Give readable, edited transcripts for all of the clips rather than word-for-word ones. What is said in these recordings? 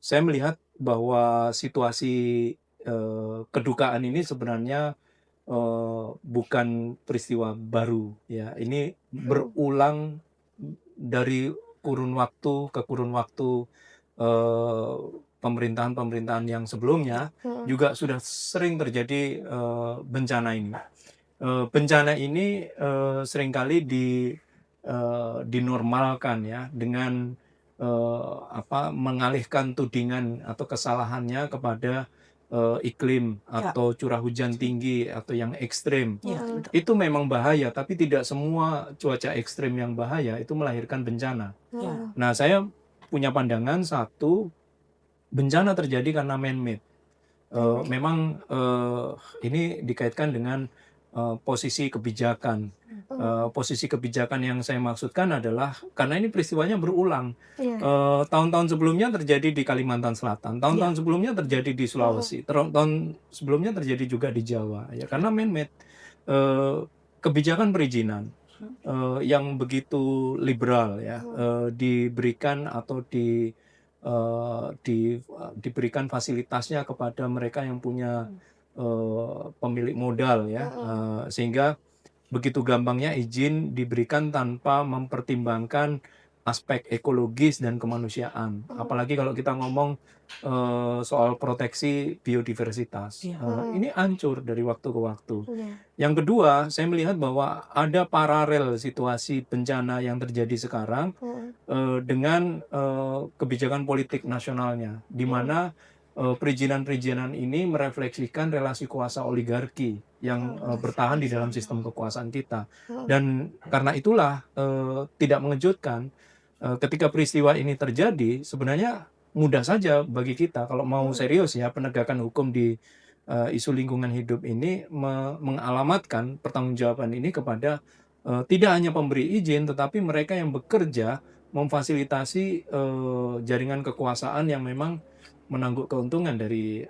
saya melihat bahwa situasi, kedukaan ini sebenarnya, bukan peristiwa baru ya, ini Mhm. berulang dari kurun waktu ke kurun waktu, eee, pemerintahan-pemerintahan yang sebelumnya Mhm. juga sudah sering terjadi, bencana ini. Bencana ini, seringkali dinormalkan ya dengan, mengalihkan tudingan atau kesalahannya kepada, iklim Ya, atau curah hujan tinggi atau yang ekstrim. iya Mhm. betul. Itu memang bahaya, tapi tidak semua cuaca ekstrim yang bahaya itu melahirkan bencana. Ya, Mhm. Nah, saya punya pandangan satu, bencana terjadi karena man-made. Man-made. Memang, ini dikaitkan dengan, posisi kebijakan. Mhm. Posisi kebijakan yang saya maksudkan adalah karena ini peristiwanya berulang. Iya. Tahun-tahun sebelumnya terjadi di Kalimantan Selatan, iya, tahun-tahun sebelumnya terjadi di Mhm. Sulawesi, tahun sebelumnya terjadi juga di Jawa, ya karena man-made. Eee, Kebijakan perizinan, yang begitu liberal ya, Mhm. diberikan atau diberikan fasilitasnya kepada mereka yang punya, pemilik modal ya, Mhm. sehingga begitu gampangnya izin diberikan tanpa mempertimbangkan aspek ekologis dan kemanusiaan. Mhm. Apalagi kalau kita ngomong, soal proteksi biodiversitas, iya, Mhm. ini hancur dari waktu ke waktu. Iya. Yang kedua, saya melihat bahwa ada paralel situasi bencana yang terjadi sekarang, Mhm. dengan, kebijakan politik nasionalnya, di Mhm. mana, perizinan-perizinan ini merefleksikan relasi kuasa oligarki yang, Mhm. bertahan di dalam sistem kekuasaan kita. Mhm. Dan karena itulah, tidak mengejutkan, ketika peristiwa ini terjadi, sebenarnya mudah saja bagi kita kalau mau Mhm. serius ya penegakan hukum di, isu lingkungan hidup ini mengalamatkan pertanggungjawaban ini kepada, tidak hanya pemberi izin, tetapi mereka yang bekerja memfasilitasi, jaringan kekuasaan yang memang menangguk keuntungan dari,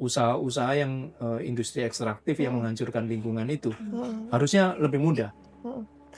usaha-usaha yang, industri ekstraktif yang Mhm. menghancurkan lingkungan itu. mmm, Mhm. Harusnya lebih mudah. Mhm.